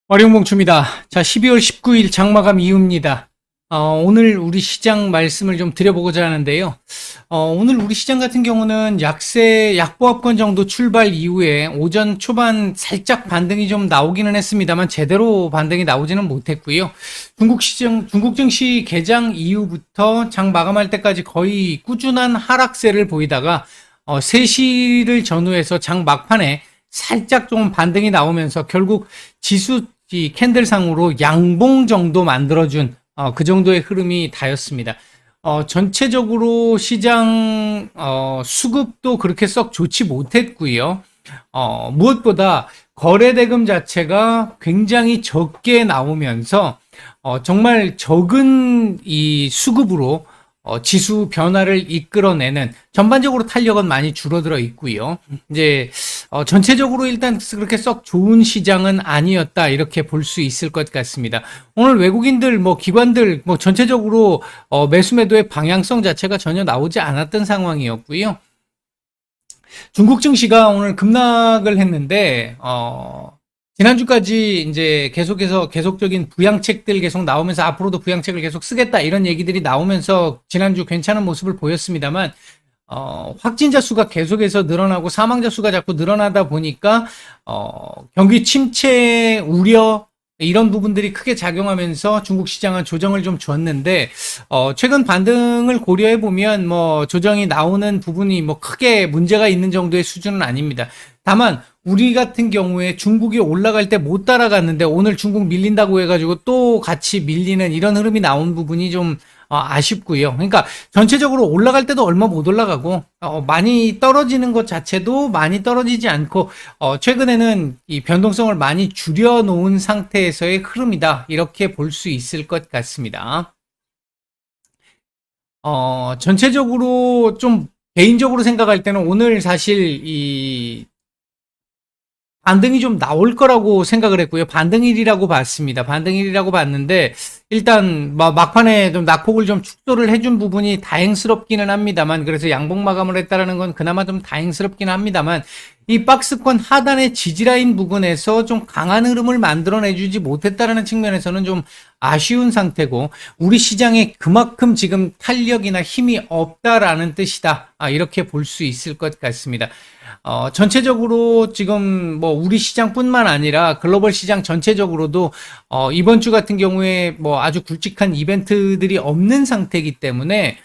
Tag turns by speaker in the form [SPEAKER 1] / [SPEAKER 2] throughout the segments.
[SPEAKER 1] 월요봉추입니다. 자, 12월 19일 장마감 이후입니다. 오늘 우리 시장 말씀을 좀 드려보고자 하는데요. 오늘 우리 시장 같은 경우는 약보합권 정도 출발 이후에 오전 초반 살짝 반등이 좀 나오기는 했습니다만 제대로 반등이 나오지는 못했고요. 중국 증시 개장 이후부터 장 마감할 때까지 거의 꾸준한 하락세를 보이다가 3시를 전후해서 장 막판에 살짝 좀 반등이 나오면서 결국 지수 이 캔들상으로 양봉 정도 만들어준 그 정도의 흐름이 다였습니다. 전체적으로 시장 수급도 그렇게 썩 좋지 못했고요. 무엇보다 거래대금 자체가 굉장히 적게 나오면서 정말 적은 이 수급으로 지수 변화를 이끌어내는 전반적으로 탄력은 많이 줄어들어 있고요. 이제 전체적으로 일단 그렇게 썩 좋은 시장은 아니었다 이렇게 볼 수 있을 것 같습니다. 오늘 외국인들 기관들 전체적으로 매수 매도의 방향성 자체가 전혀 나오지 않았던 상황이었고요. 중국 증시가 오늘 급락을 했는데 지난주까지 이제 계속적인 부양책들 계속 나오면서 앞으로도 부양책을 계속 쓰겠다 이런 얘기들이 나오면서 지난주 괜찮은 모습을 보였습니다만 확진자 수가 계속해서 늘어나고 사망자 수가 자꾸 늘어나다 보니까 경기 침체 우려 이런 부분들이 크게 작용하면서 중국 시장은 조정을 좀 줬는데 최근 반등을 고려해 보면 조정이 나오는 부분이 크게 문제가 있는 정도의 수준은 아닙니다. 다만 우리 같은 경우에 중국이 올라갈 때 못 따라갔는데 오늘 중국 밀린다고 해가지고 또 같이 밀리는 이런 흐름이 나온 부분이 좀 아쉽고요. 그러니까 전체적으로 올라갈 때도 얼마 못 올라가고 많이 떨어지는 것 자체도 많이 떨어지지 않고 최근에는 이 변동성을 많이 줄여놓은 상태에서의 흐름이다 이렇게 볼 수 있을 것 같습니다. 전체적으로 좀 개인적으로 생각할 때는 오늘 사실 이 반등이 좀 나올 거라고 생각을 했고요. 반등일이라고 봤습니다. 반등일이라고 봤는데 일단 막판에 좀 낙폭을 좀 축소를 해준 부분이 다행스럽기는 합니다만, 그래서 양봉 마감을 했다라는 건 그나마 좀 다행스럽긴 합니다만, 이 박스권 하단의 지지라인 부분에서 좀 강한 흐름을 만들어내주지 못했다라는 측면에서는 좀 아쉬운 상태고, 우리 시장에 그만큼 지금 탄력이나 힘이 없다라는 뜻이다. 이렇게 볼 수 있을 것 같습니다. 전체적으로 지금 우리 시장뿐만 아니라 글로벌 시장 전체적으로도 이번 주 같은 경우에 아주 굵직한 이벤트들이 없는 상태이기 때문에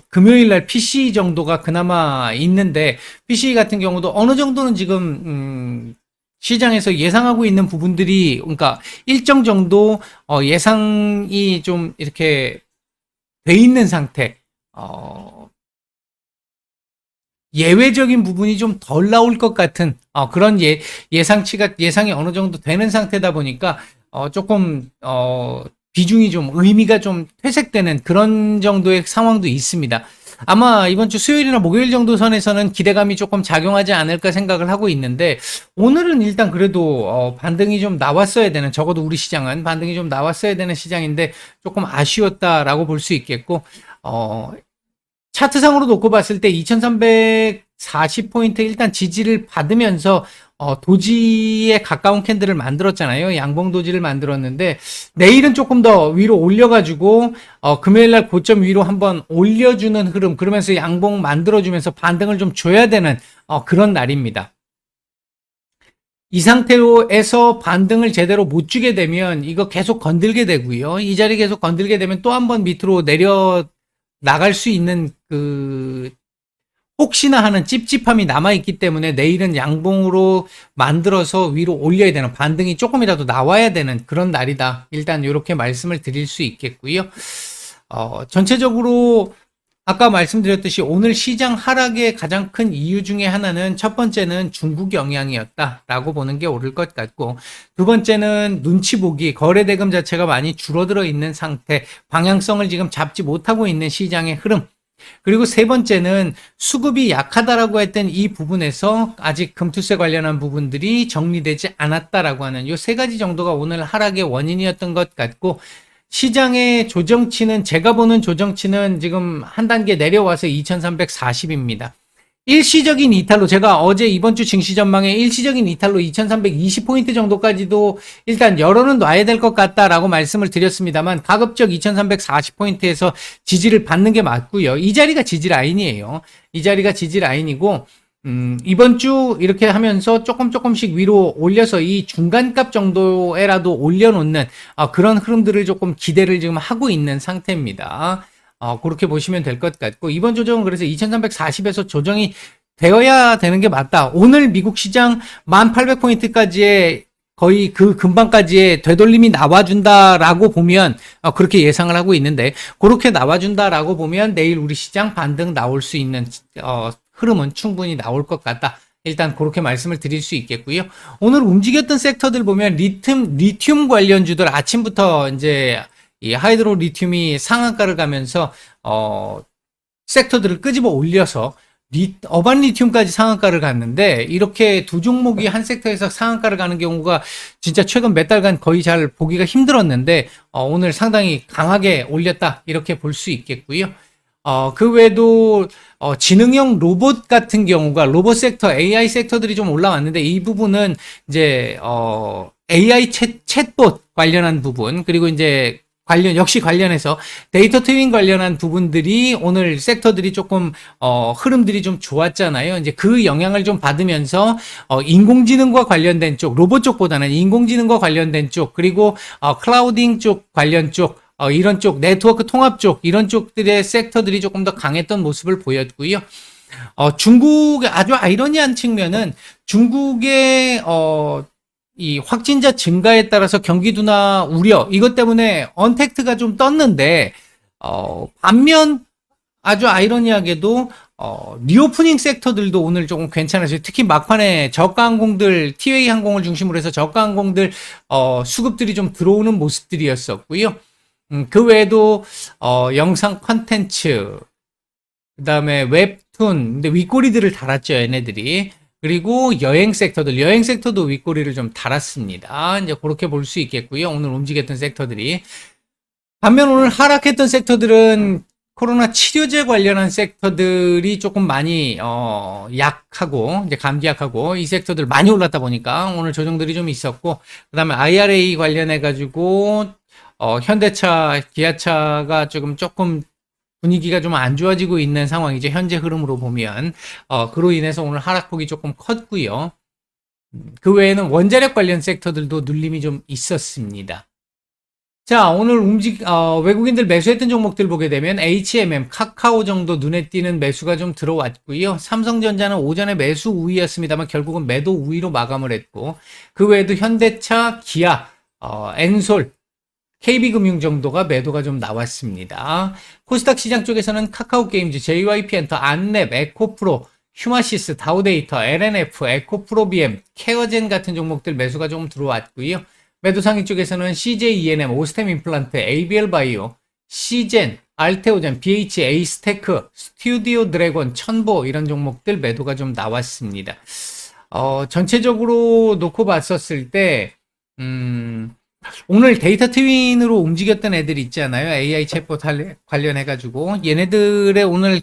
[SPEAKER 1] 금요일 날 PC 정도가 그나마 있는데, PC 같은 경우도 어느 정도는 지금 시장에서 예상하고 있는 부분들이, 그러니까 일정 정도 예상이 좀 이렇게 돼 있는 상태. 예외적인 부분이 좀 덜 나올 것 같은 그런 예상이 어느 정도 되는 상태다 보니까 조금 비중이 좀 의미가 좀 퇴색되는 그런 정도의 상황도 있습니다. 아마 이번 주 수요일이나 목요일 정도 선에서는 기대감이 조금 작용하지 않을까 생각을 하고 있는데, 오늘은 일단 그래도 반등이 좀 나왔어야 되는, 적어도 우리 시장은 반등이 좀 나왔어야 되는 시장인데 조금 아쉬웠다라고 볼 수 있겠고, 차트상으로 놓고 봤을 때 2340포인트 일단 지지를 받으면서 도지에 가까운 캔들을 만들었잖아요. 양봉 도지를 만들었는데, 내일은 조금 더 위로 올려가지고 금요일날 고점 위로 한번 올려주는 흐름, 그러면서 양봉 만들어주면서 반등을 좀 줘야 되는 그런 날입니다. 이 상태에서 반등을 제대로 못 주게 되면 이거 계속 건들게 되고요. 이 자리 계속 건들게 되면 또 한번 밑으로 내려 나갈 수 있는 혹시나 하는 찝찝함이 남아있기 때문에 내일은 양봉으로 만들어서 위로 올려야 되는, 반등이 조금이라도 나와야 되는 그런 날이다. 일단 이렇게 말씀을 드릴 수 있겠고요. 전체적으로 아까 말씀드렸듯이 오늘 시장 하락의 가장 큰 이유 중에 하나는, 첫 번째는 중국 영향이었다라고 보는 게 옳을 것 같고, 두 번째는 눈치 보기, 거래대금 자체가 많이 줄어들어 있는 상태, 방향성을 지금 잡지 못하고 있는 시장의 흐름, 그리고 세 번째는 수급이 약하다라고 했던 이 부분에서 아직 금투세 관련한 부분들이 정리되지 않았다라고 하는 이 세 가지 정도가 오늘 하락의 원인이었던 것 같고, 시장의 조정치는, 제가 보는 조정치는 지금 한 단계 내려와서 2340입니다. 일시적인 이탈로 제가 어제 이번 주 증시 전망에 일시적인 이탈로 2320포인트 정도까지도 일단 열어는 놔야 될 것 같다라고 말씀을 드렸습니다만 가급적 2340포인트에서 지지를 받는 게 맞고요. 이 자리가 지지 라인이에요. 이 자리가 지지 라인이고 이번 주 이렇게 하면서 조금씩 위로 올려서 이 중간값 정도에라도 올려놓는 그런 흐름들을 조금 기대를 지금 하고 있는 상태입니다. 그렇게 보시면 될 것 같고, 이번 조정은 그래서 2340에서 조정이 되어야 되는 게 맞다. 오늘 미국 시장 1800포인트까지의 거의 그 근방까지의 되돌림이 나와준다라고 보면, 그렇게 예상을 하고 있는데, 그렇게 나와준다라고 보면 내일 우리 시장 반등 나올 수 있는, 흐름은 충분히 나올 것 같다. 일단 그렇게 말씀을 드릴 수 있겠고요. 오늘 움직였던 섹터들 보면 리튬 관련주들 아침부터 이제 이 하이드로 리튬이 상한가를 가면서 섹터들을 끄집어 올려서 어반 리튬까지 상한가를 갔는데 이렇게 두 종목이 한 섹터에서 상한가를 가는 경우가 진짜 최근 몇 달간 거의 잘 보기가 힘들었는데 오늘 상당히 강하게 올렸다 이렇게 볼 수 있겠고요. 그 외에도 지능형 로봇 같은 경우가 로봇 섹터, AI 섹터들이 좀 올라왔는데 이 부분은 이제 AI 챗봇 관련한 부분 그리고 이제 역시 관련해서 데이터 트윈 관련한 부분들이 오늘 섹터들이 조금 흐름들이 좀 좋았잖아요. 이제 그 영향을 좀 받으면서 인공지능과 관련된 쪽, 로봇 쪽보다는 인공지능과 관련된 쪽, 그리고 클라우딩 쪽 관련 쪽 이런 쪽, 네트워크 통합 쪽, 이런 쪽들의 섹터들이 조금 더 강했던 모습을 보였고요. 중국의 아주 아이러니한 측면은 중국의, 이 확진자 증가에 따라서 경기 둔화 우려, 이것 때문에 언택트가 좀 떴는데, 반면 아주 아이러니하게도, 리오프닝 섹터들도 오늘 조금 괜찮았어요. 특히 막판에 저가 항공들, 티웨이 항공을 중심으로 해서 저가 항공들, 수급들이 좀 들어오는 모습들이었었고요. 그 외에도 영상 컨텐츠, 그 다음에 웹툰, 근데 윗꼬리들을 달았죠, 얘네들이. 그리고 여행 섹터도 윗꼬리를 좀 달았습니다. 이제 그렇게 볼 수 있겠고요. 오늘 움직였던 섹터들이. 반면 오늘 하락했던 섹터들은 코로나 치료제 관련한 섹터들이 조금 많이 약하고 이제 감기약하고 이 섹터들 많이 올랐다 보니까 오늘 조정들이 좀 있었고, 그다음에 IRA 관련해 가지고 현대차, 기아차가 조금 분위기가 좀 안 좋아지고 있는 상황이죠. 현재 흐름으로 보면. 그로 인해서 오늘 하락폭이 조금 컸고요. 그 외에는 원자력 관련 섹터들도 눌림이 좀 있었습니다. 자, 오늘 외국인들 매수했던 종목들 보게 되면 HMM, 카카오 정도 눈에 띄는 매수가 좀 들어왔고요. 삼성전자는 오전에 매수 우위였습니다만 결국은 매도 우위로 마감을 했고, 그 외에도 현대차, 기아, 엔솔, KB금융 정도가 매도가 좀 나왔습니다. 코스닥 시장 쪽에서는 카카오게임즈, JYP엔터, 안랩, 에코프로, 휴마시스, 다우데이터, LNF, 에코프로비엠, 케어젠 같은 종목들 매수가 좀 들어왔고요. 매도 상위 쪽에서는 CJ-ENM, 오스템 임플란트, ABL바이오, 시젠, 알테오젠, BH, 에이스테크, 스튜디오 드래곤, 천보 이런 종목들 매도가 좀 나왔습니다. 전체적으로 놓고 봤었을 때 오늘 데이터 트윈으로 움직였던 애들 있잖아요. AI 챗봇 관련해가지고 얘네들의 오늘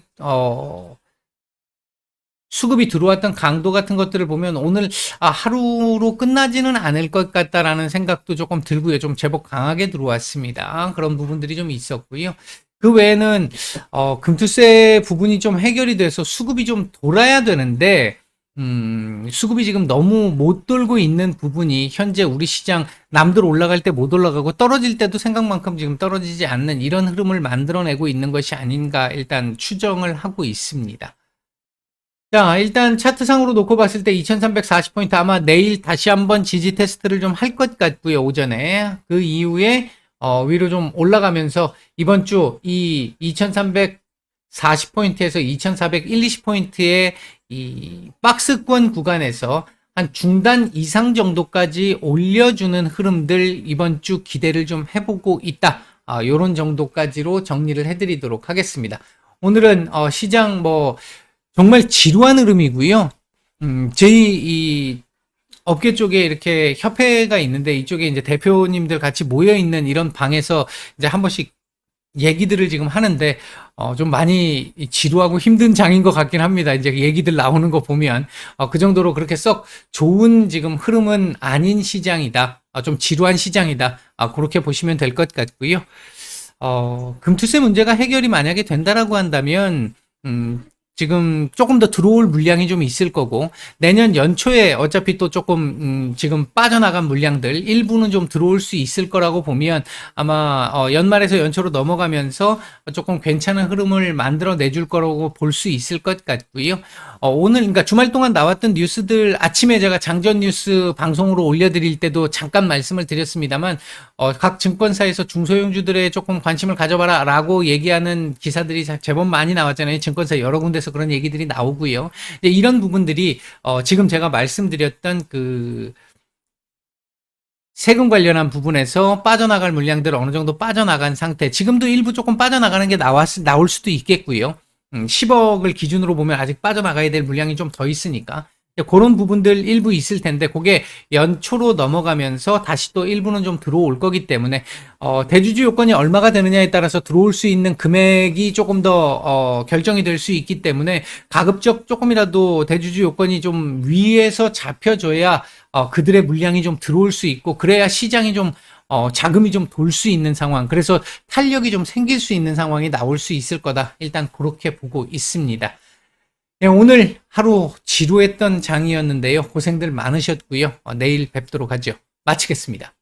[SPEAKER 1] 수급이 들어왔던 강도 같은 것들을 보면 오늘 하루로 끝나지는 않을 것 같다라는 생각도 조금 들고요. 좀 제법 강하게 들어왔습니다. 그런 부분들이 좀 있었고요. 그 외에는 금투세 부분이 좀 해결이 돼서 수급이 좀 돌아야 되는데 수급이 지금 너무 못 돌고 있는 부분이 현재 우리 시장 남들 올라갈 때 못 올라가고 떨어질 때도 생각만큼 지금 떨어지지 않는 이런 흐름을 만들어내고 있는 것이 아닌가 일단 추정을 하고 있습니다. 자, 일단 차트상으로 놓고 봤을 때 2340포인트 아마 내일 다시 한번 지지 테스트를 좀 할 것 같고요, 오전에. 그 이후에 위로 좀 올라가면서 이번 주 이 2340포인트에서 2420포인트의 이 박스권 구간에서 한 중단 이상 정도까지 올려주는 흐름들 이번 주 기대를 좀 해보고 있다. 요런 정도까지로 정리를 해드리도록 하겠습니다. 오늘은 시장 정말 지루한 흐름이고요. 저희 이 업계 쪽에 이렇게 협회가 있는데 이쪽에 이제 대표님들 같이 모여 있는 이런 방에서 이제 한 번씩 얘기들을 지금 하는데 좀 많이 지루하고 힘든 장인 것 같긴 합니다. 이제 얘기들 나오는 거 보면 그 정도로 그렇게 썩 좋은 지금 흐름은 아닌 시장이다. 좀 지루한 시장이다. 그렇게 보시면 될 것 같고요. 금투세 문제가 해결이 만약에 된다라고 한다면, 지금 조금 더 들어올 물량이 좀 있을 거고, 내년 연초에 어차피 또 조금, 지금 빠져나간 물량들, 일부는 좀 들어올 수 있을 거라고 보면, 아마, 연말에서 연초로 넘어가면서 조금 괜찮은 흐름을 만들어 내줄 거라고 볼 수 있을 것 같고요. 오늘, 그러니까 주말 동안 나왔던 뉴스들, 아침에 제가 장전 뉴스 방송으로 올려드릴 때도 잠깐 말씀을 드렸습니다만, 각 증권사에서 중소형주들의 조금 관심을 가져봐라 라고 얘기하는 기사들이 제법 많이 나왔잖아요. 증권사 여러 군데서 그런 얘기들이 나오고요. 이런 부분들이 지금 제가 말씀드렸던 그 세금 관련한 부분에서 빠져나갈 물량들 어느 정도 빠져나간 상태, 지금도 일부 조금 빠져나가는 게 나올 수도 있겠고요. 10억을 기준으로 보면 아직 빠져나가야 될 물량이 좀 더 있으니까 그런 부분들 일부 있을 텐데 그게 연초로 넘어가면서 다시 또 일부는 좀 들어올 거기 때문에 대주주 요건이 얼마가 되느냐에 따라서 들어올 수 있는 금액이 조금 더 결정이 될 수 있기 때문에 가급적 조금이라도 대주주 요건이 좀 위에서 잡혀줘야 그들의 물량이 좀 들어올 수 있고 그래야 시장이 좀 자금이 좀 돌 수 있는 상황, 그래서 탄력이 좀 생길 수 있는 상황이 나올 수 있을 거다. 일단 그렇게 보고 있습니다. 네, 오늘 하루 지루했던 장이었는데요. 고생들 많으셨고요. 내일 뵙도록 하죠. 마치겠습니다.